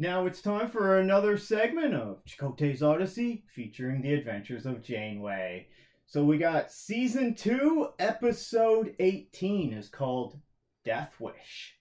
Now it's time for another segment of Chakotay's Odyssey featuring the adventures of Janeway. So we got Season 2, Episode 18 is called Death Wish.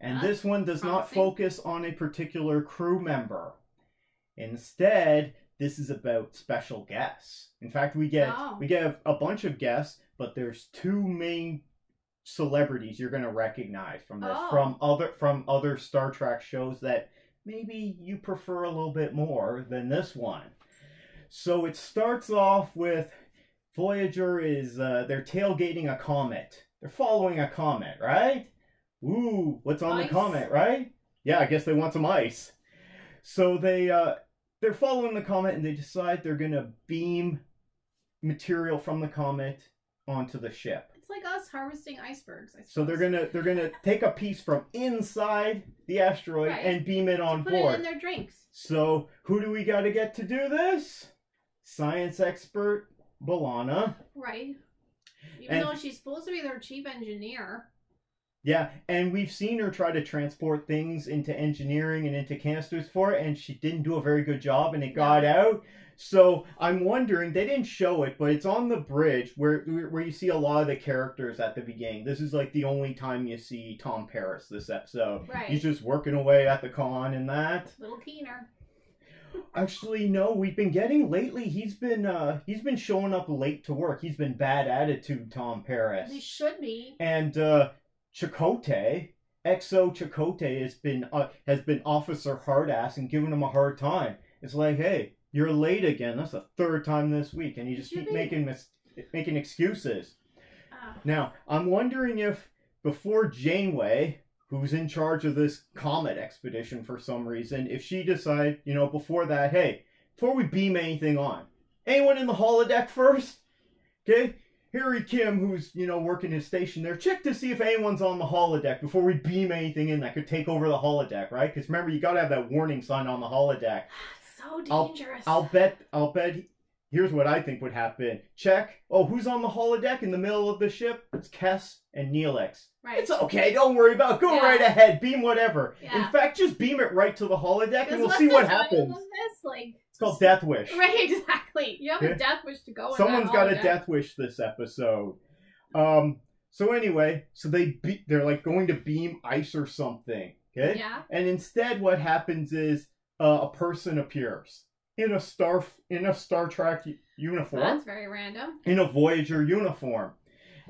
And this one does not focus on a particular crew member. Instead, this is about special guests. In fact, we get a bunch of guests, but there's two main celebrities you're going to recognize from this from other Star Trek shows that maybe you prefer a little bit more than this one. So it starts off with Voyager is they're tailgating a comet. They're following a comet, right? Ooh, what's on the comet, right? Yeah, I guess they want some ice. So they're following the comet and they decide they're gonna beam material from the comet onto the ship. It's like us harvesting icebergs, I suppose. So they're gonna take a piece from inside the asteroid and beam it on board. Put it in their drinks. So who do we gotta get to do this? Science expert B'Elanna. Right. Even though she's supposed to be their chief engineer. Yeah, and we've seen her try to transport things into engineering and into canisters for it, and she didn't do a very good job, and it got out. So I'm wondering, they didn't show it, but it's on the bridge where you see a lot of the characters at the beginning. This is like the only time you see Tom Paris this episode. Right. He's just working away at the con and that. Little keener. Actually, no, we've been getting lately. He's been showing up late to work. He's been bad attitude, Tom Paris. He should be. And Chakotay, XO Chakotay has been Officer Hardass and giving him a hard time. It's like, hey, you're late again. That's the third time this week, and you just keep making excuses. Now, I'm wondering if before Janeway, who's in charge of this comet expedition for some reason, if she decided, before that, hey, before we beam anything on, anyone in the holodeck first? Okay? Harry Kim, who's, working his station there, check to see if anyone's on the holodeck before we beam anything in that could take over the holodeck, right? Because remember, you gotta have that warning sign on the holodeck. So dangerous. I'll bet, here's what I think would happen. Check. Oh, who's on the holodeck in the middle of the ship? It's Kes and Neelix. Right. It's okay, don't worry about it. Go right ahead, beam whatever. Yeah. In fact, just beam it right to the holodeck and we'll see what happens. It's called Death Wish. Right, exactly. You have a death wish to go in. Someone's got a death wish this episode. So anyway, they're like going to beam ice or something. Okay? Yeah. And instead what happens is a person appears in a Star Trek uniform. That's very random. In a Voyager uniform.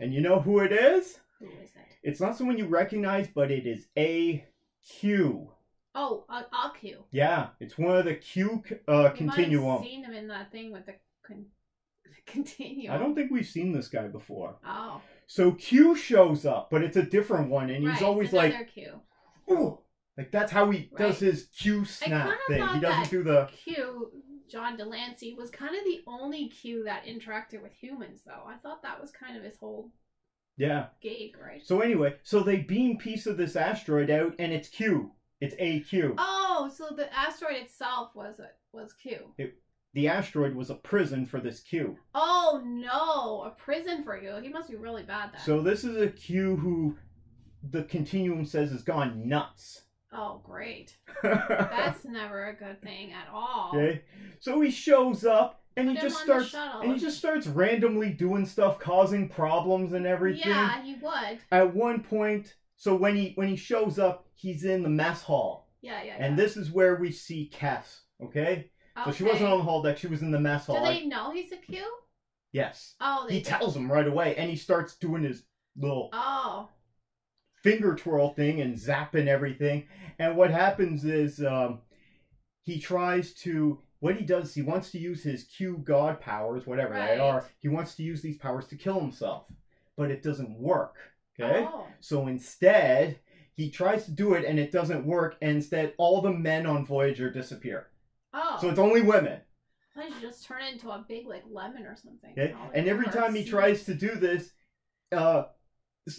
And you know who it is? Who is it? It's not someone you recognize, but it is AQ. Oh, AQ. Yeah, it's one of the Q continuum. You might have seen him in that thing with the continuum. I don't think we've seen this guy before. Oh. So Q shows up, but it's a different one, and he's always like, Q. Ooh! Like that's how he does his Q snap thing. He doesn't do the Q. John Delancey was kind of the only Q that interacted with humans, though. I thought that was kind of his whole gig, right? So anyway, they beam piece of this asteroid out, and it's Q. It's AQ. Oh, so the asteroid itself was Q. The asteroid was a prison for this Q. Oh no, a prison for you. He must be really bad then. So this is a Q who the continuum says has gone nuts. Oh, great. That's never a good thing at all. Okay. So he shows up and he just starts randomly doing stuff, causing problems and everything. Yeah, he would. At one point, so when he shows up, he's in the mess hall. Yeah. And this is where we see Kes, okay? So she wasn't on the holodeck, she was in the mess hall. Do they know he's a Q? Yes. Oh, he tells them right away, and he starts doing his little finger twirl thing and zapping everything. And what happens is he tries to, what he does, he wants to use his Q God powers, whatever they are. He wants to use these powers to kill himself, but it doesn't work. Okay? Oh. So instead, he tries to do it and it doesn't work. And instead, all the men on Voyager disappear. Oh. So it's only women. Why don't you just turn it into a big, like, lemon or something? Okay? And every time he tries to do this,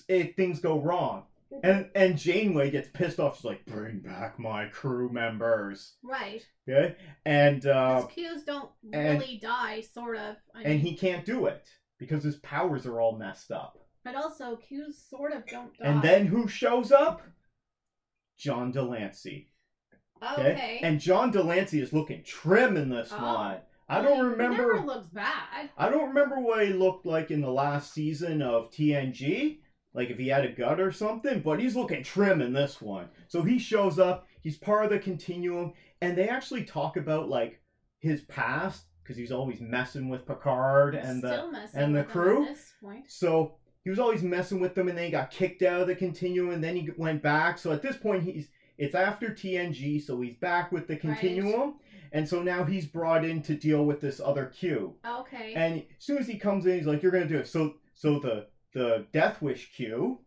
things go wrong. And Janeway gets pissed off. She's like, bring back my crew members. Right. Okay? And Qs don't really die, sort of. And he can't do it because his powers are all messed up. But also, Qs sort of don't die. And then who shows up? John Delancey. Okay. And John Delancey is looking trim in this one. I don't remember. He never looks bad. I don't remember what he looked like in the last season of TNG. Like if he had a gut or something, but he's looking trim in this one. So he shows up. He's part of the Continuum, and they actually talk about like his past because he's always messing with Picard and the crew. At this point. So he was always messing with them, and then he got kicked out of the Continuum, and then he went back. So at this point, it's after TNG, so he's back with the Continuum. Right. And so now he's brought in to deal with this other Q. Okay. And as soon as he comes in, he's like, "You're gonna do it." So the Death Wish Q,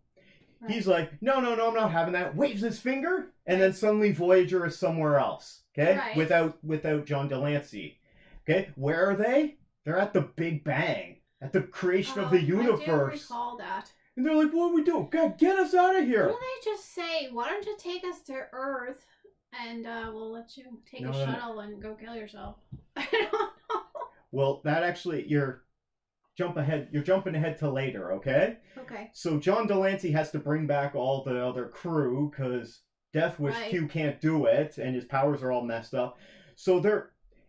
right. He's like, "No, I'm not having that." Waves his finger, and then suddenly Voyager is somewhere else. Okay, right. without John Delancey. Okay, where are they? They're at the Big Bang, at the creation of the universe. I do recall that. And they're like, "What do we do? God, get us out of here!" Why don't they just say, "Why don't you take us to Earth?" And we'll let you take a shuttle and go kill yourself. I don't know. Well, that actually, you're jumping ahead to later, okay? Okay. So John Delancey has to bring back all the other crew because Death Wish Q can't do it, and his powers are all messed up. So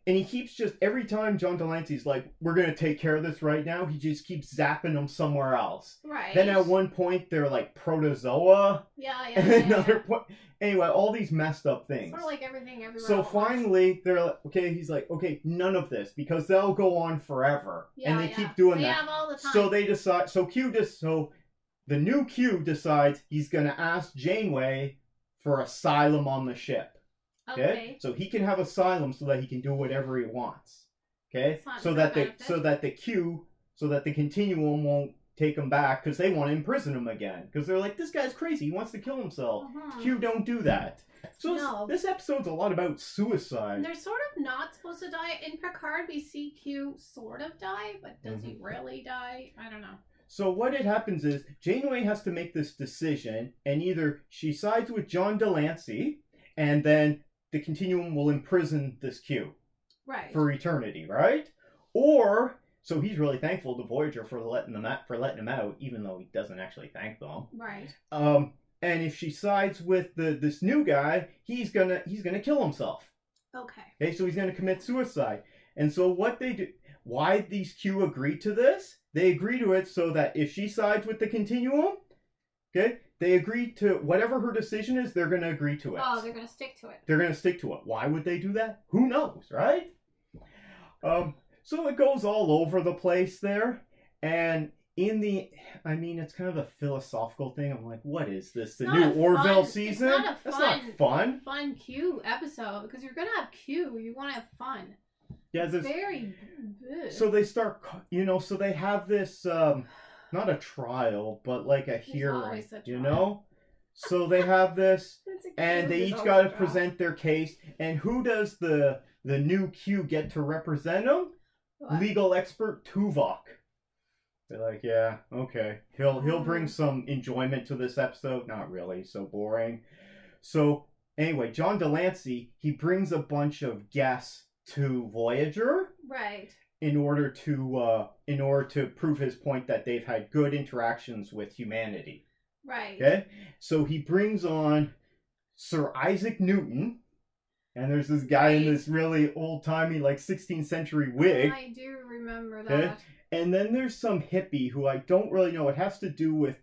and he keeps just, every time John Delancey's like, "We're going to take care of this right now," he just keeps zapping them somewhere else. Right. Then at one point, they're like protozoa. Yeah. And another point. Anyway, all these messed up things. Sort of like everything everywhere. So finally, they're like, okay, he's like, okay, none of this, because they'll go on forever. Yeah, and they keep doing that. They have all the time. So they decide, so the new Q decides he's going to ask Janeway for asylum on the ship. Okay? So he can have asylum so that he can do whatever he wants. Okay? So that the Continuum won't take him back because they want to imprison him again. Because they're like, "This guy's crazy. He wants to kill himself." Q don't do that. So this episode's a lot about suicide. They're sort of not supposed to die. In Picard, we see Q sort of die, but does he really die? I don't know. So what happens is Janeway has to make this decision, and either she sides with John Delancey, and then the Continuum will imprison this Q. Right. For eternity, right? Or... So he's really thankful to Voyager for letting him out, even though he doesn't actually thank them. Right. And if she sides with this new guy, he's gonna kill himself. Okay. So he's gonna commit suicide. And so what they do, why these Q agree to this? They agree to it so that if she sides with the Continuum, okay, they agree to whatever her decision is. They're gonna agree to it. Oh, they're gonna stick to it. They're gonna stick to it. Why would they do that? Who knows, right? So it goes all over the place there, and it's kind of a philosophical thing. I'm like, what is this? The new Orville season? That's not fun Q episode, because you're gonna have Q. You want to have fun. Yeah, it's very good. So they start, so they have this, not a trial, but like a hearing, So they have this, and they each got to present their case, and who does the new Q get to represent them? What? Legal expert Tuvok. They're like, yeah, okay. He'll bring some enjoyment to this episode. Not really, so boring. So anyway, John Delancey, he brings a bunch of guests to Voyager. Right. In order to prove his point that they've had good interactions with humanity. Right. Okay? So he brings on Sir Isaac Newton. And there's this guy in this really old-timey, like, 16th century wig. I do remember that. Okay? And then there's some hippie who I don't really know. It has to do with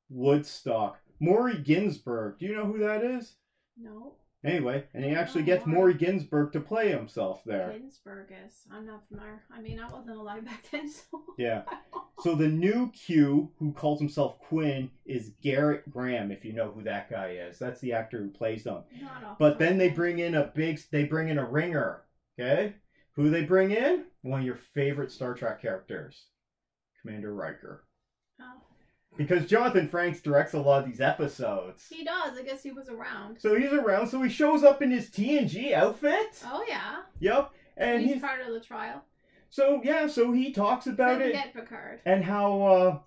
Woodstock. Maury Ginsburg. Do you know who that is? No. Anyway, and he actually gets Maury Ginsburg to play himself there. Ginsburg is. I'm not familiar. I mean, I wasn't alive back then, so... Yeah. So the new Q, who calls himself Quinn, is Garrett Graham, if you know who that guy is. That's the actor who plays him. But then they bring in a ringer, okay? Who they bring in? One of your favorite Star Trek characters, Commander Riker. Oh. Because Jonathan Frakes directs a lot of these episodes. He does. I guess he was around. So he's around. So he shows up in his TNG outfit. Oh, yeah. Yep. And he's part of the trial. So, yeah. So he talks about it. Get Picard. And how,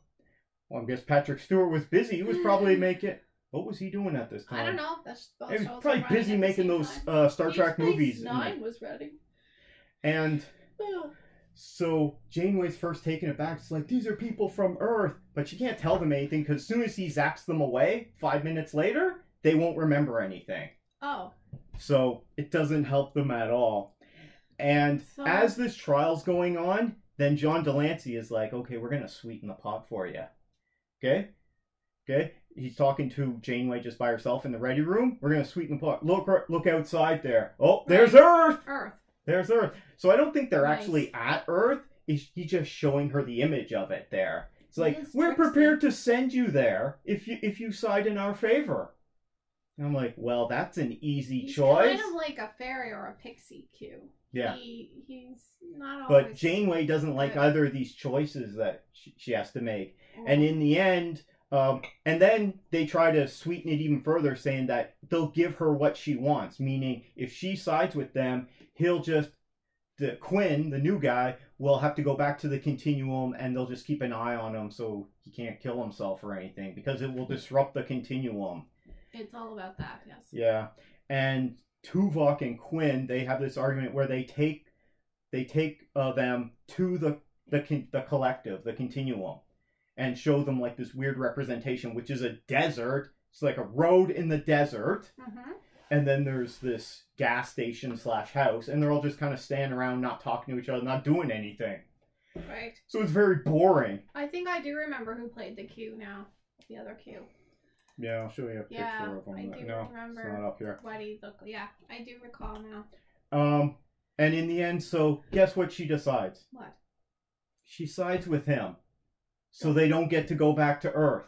I guess Patrick Stewart was busy. He was probably making... What was he doing at this time? I don't know. He was probably busy making those Star Trek movies. Nine was ready. And... So Janeway's first taken aback. It's like, these are people from Earth. But she can't tell them anything because as soon as he zaps them away, 5 minutes later, they won't remember anything. Oh. So it doesn't help them at all. And as this trial's going on, then John Delancey is like, okay, we're going to sweeten the pot for you. Okay? Okay? He's talking to Janeway just by herself in the ready room. We're going to sweeten the pot. Look outside there. Oh, there's Earth! There's Earth. So I don't think they're actually at Earth. He's just showing her the image of it there. It's like, we're prepared to send you there if you side in our favor. And I'm like, well, that's an easy choice. He's kind of like a fairy or a pixie Q. Yeah. He's not always... But Janeway doesn't like either of these choices that she has to make. And in the end... and then they try to sweeten it even further, saying that they'll give her what she wants. Meaning, if she sides with them, he'll just... Quinn, the new guy, will have to go back to the Continuum, and they'll just keep an eye on him so he can't kill himself or anything, because it will disrupt the Continuum. It's all about that, yes. Yeah. And Tuvok and Quinn, they have this argument where they take them to the collective, the Continuum, and show them like this weird representation, which is a desert. It's like a road in the desert. Mm-hmm. And then there's this gas station / house, and they're all just kind of standing around, not talking to each other, not doing anything. Right. So it's very boring. I think I do remember who played the Q now. The other Q. Yeah, I'll show you a picture of him. I do remember. It's not up here. What he looked. Yeah, I do recall now. And in the end, so guess what she decides? What? She sides with him, so they don't get to go back to Earth.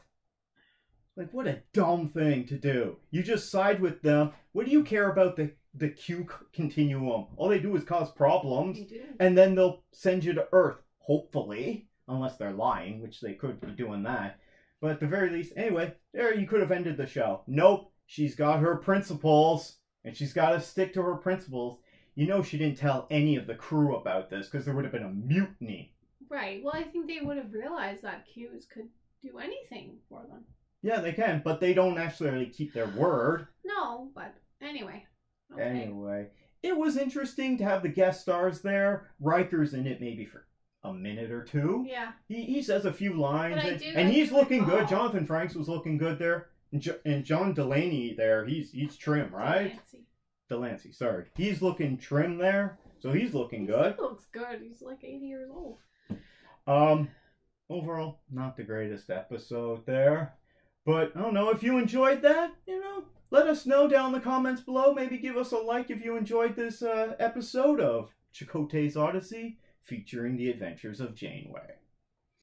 Like, what a dumb thing to do. You just side with them. What do you care about the Q Continuum? All they do is cause problems. And then they'll send you to Earth, hopefully. Unless they're lying, which they could be doing that. But at the very least, anyway, there you could have ended the show. Nope, she's got her principles. And she's got to stick to her principles. You know she didn't tell any of the crew about this, because there would have been a mutiny. Right, well I think they would have realized that Qs could do anything for them. Yeah, they can, but they don't actually keep their word. No, but anyway. Okay. Anyway, it was interesting to have the guest stars there. Riker's in it maybe for a minute or two. Yeah. He says a few lines, and he's looking good. Jonathan Frakes was looking good there. And John Delaney there, he's trim, right? Delancey, sorry. He's looking trim there, so he's looking good. He looks good. He's like 80 years old. Overall, not the greatest episode there. But, I don't know, if you enjoyed that, let us know down in the comments below. Maybe give us a like if you enjoyed this episode of Chakotay's Odyssey, featuring the adventures of Janeway.